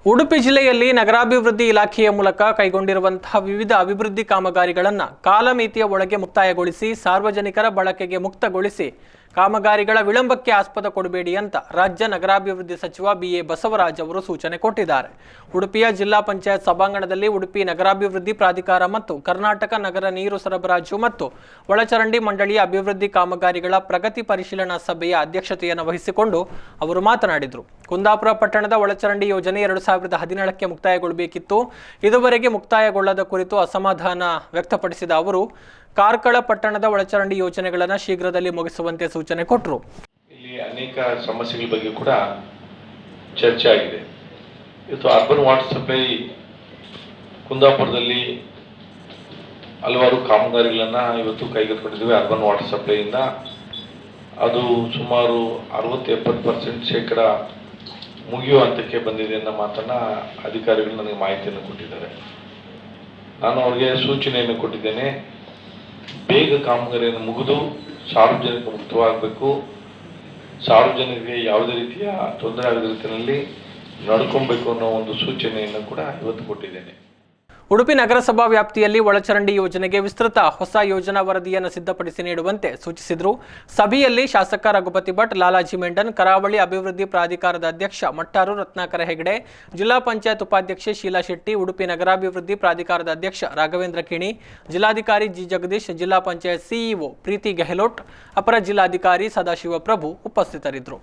ಉಡುಪಿ ಜಿಲ್ಲೆಯಲ್ಲಿ ನಗರಾಭಿವೃದ್ಧಿ ಇಲಾಖೆಯ ಮೂಲಕ ಕೈಗೊಂಡಿರುವಂತಹ ವಿವಿಧ ಅಭಿವೃದ್ಧಿ ಕಾಮಗಾರಿಗಳನ್ನು ಕಾಲಮಿತಿಯ ಒಳಗೆ ಮುಕ್ತಾಯಗೊಳಿಸಿ ಸಾರ್ವಜನಿಕರ ಬಳಕೆಗೆ ಮುಕ್ತಗೊಳಿಸಿ ಕಾಮಗಾರಿಗಳ ವಿಳಂಬಕ್ಕೆ ಆಸ್ಪದ ಕೊಡಬೇಡಿ ಅಂತ ರಾಜ್ಯ ನಗರಾಭಿವೃದ್ಧಿ ಸಚಿವ ಬಿ.ಎ. ಬಸವರಾಜ್ ಅವರು ಸೂಚನೆ ಕೊಟ್ಟಿದ್ದಾರೆ. ಉಡುಪಿಯ ಜಿಲ್ಲಾ ಪಂಚಾಯತ್ ಸಭಾಂಗಣದಲ್ಲಿ ಉಡುಪಿ ನಗರಾಭಿವೃದ್ಧಿ ಪ್ರಾಧಿಕಾರ ಮತ್ತು ಕರ್ನಾಟಕ ನಗರ ನೀರು ಸರಬರಾಜು ಮತ್ತು ಒಳಚರಂಡಿ ಮಂಡಳಿಯ ಅಭಿವೃದ್ಧಿ ಕಾಮಗಾರಿಗಳ ಪ್ರಗತಿ ಪರಿಶೀಲನಾ ಸಭೆಯ ಅಧ್ಯಕ್ಷತೆಯನ್ನು ವಹಿಸಿಕೊಂಡು ಅವರು ಮಾತನಾಡಿದರು. ಕುಂದಾಪುರ ಪಟ್ಟಣದ ಒಳಚರಂಡಿ ಯೋಜನೆ 2017ಕ್ಕೆ ಮುಕ್ತಾಯಗೊಳ್ಳಬೇಕಿತ್ತು. ಇದುವರೆಗೆ ಮುಕ್ತಾಯಗೊಳ್ಳದ ಕುರಿತು ಅಸಮಾಧಾನ ವ್ಯಕ್ತಪಡಿಸಿದ ಅವರು ಕಾರ್ಕಳ ಪಟ್ಟಣದ ಒಳಚರಂಡಿ ಯೋಜನೆಗಳನ್ನು ಶೀಘ್ರದಲ್ಲಿ ಮುಗಿಸುವಂತೆ ಸೂಚನೆ ಕೊಟ್ಟರು. ಇಲ್ಲಿ ಅನೇಕ ಸಮಸ್ಯೆಗಳ ಬಗ್ಗೆ ಕೂಡ ಚರ್ಚೆ ಆಗಿದೆ. ಇವತ್ತು ಅರ್ಬನ್ ವಾಟರ್ ಸಪ್ಲೈ ಕುಂದಾಪುರದಲ್ಲಿ ಹಲವಾರು ಕಾಮಗಾರಿಗಳನ್ನು ಇವತ್ತು ಕೈಗೆತ್ತಿಕೊಂಡಿದ್ದೇವೆ. ಅರ್ಬನ್ ವಾಟರ್ ಸಪ್ಲೈಯಿಂದ ಅದು ಸುಮಾರು 60-70% ಶೇಕಡ ಮುಗಿಯುವ ಹಂತಕ್ಕೆ ಬಂದಿದೆ ಅನ್ನೋ ಮಾತನ್ನ ಅಧಿಕಾರಿಗಳು ನನಗೆ ಮಾಹಿತಿಯನ್ನು ಕೊಟ್ಟಿದ್ದಾರೆ. ನಾನು ಅವರಿಗೆ ಸೂಚನೆಯನ್ನು ಕೊಟ್ಟಿದ್ದೇನೆ. ಬೇಗ ಕಾಮಗಾರಿಯನ್ನು ಮುಗಿದು ಸಾರ್ವಜನಿಕ ಮುಕ್ತವಾಗಬೇಕು. ಸಾರ್ವಜನಿಕರಿಗೆ ಯಾವುದೇ ರೀತಿಯ ತೊಂದರೆ ಆಗದ ರೀತಿಯಲ್ಲಿ ನಡ್ಕೊಬೇಕು ಅನ್ನೋ ಒಂದು ಸೂಚನೆಯನ್ನು ಕೂಡ ಇವತ್ತು ಕೊಟ್ಟಿದ್ದೇನೆ. ಉಡುಪಿ ನಗರಸಭಾ ವ್ಯಾಪ್ತಿಯಲ್ಲಿ ಒಳಚರಂಡಿ ಯೋಜನೆಗೆ ವಿಸ್ತೃತ ಹೊಸ ಯೋಜನಾ ವರದಿಯನ್ನು ಸಿದ್ಧಪಡಿಸಿ ನೀಡುವಂತೆ ಸೂಚಿಸಿದರು. ಸಭೆಯಲ್ಲಿ ಶಾಸಕ ರಘುಪತಿ ಭಟ್, ಲಾಲಾಜಿ ಮೆಂಡನ್, ಕರಾವಳಿ ಅಭಿವೃದ್ಧಿ ಪ್ರಾಧಿಕಾರದ ಅಧ್ಯಕ್ಷ ಮಟ್ಟಾರು ರತ್ನಾಕರ ಹೆಗಡೆ, ಜಿಲ್ಲಾ ಪಂಚಾಯತ್ ಉಪಾಧ್ಯಕ್ಷೆ ಶೀಲಾ ಶೆಟ್ಟಿ, ಉಡುಪಿ ನಗರಾಭಿವೃದ್ಧಿ ಪ್ರಾಧಿಕಾರದ ಅಧ್ಯಕ್ಷ ರಾಘವೇಂದ್ರ ಕಿಣಿ, ಜಿಲ್ಲಾಧಿಕಾರಿ ಜಿ ಜಗದೀಶ್, ಜಿಲ್ಲಾ ಪಂಚಾಯತ್ ಸಿಇಒ ಪ್ರೀತಿ ಗೆಹ್ಲೋಟ್, ಅಪರ ಜಿಲ್ಲಾಧಿಕಾರಿ ಸದಾಶಿವ ಪ್ರಭು ಉಪಸ್ಥಿತರಿದ್ದರು.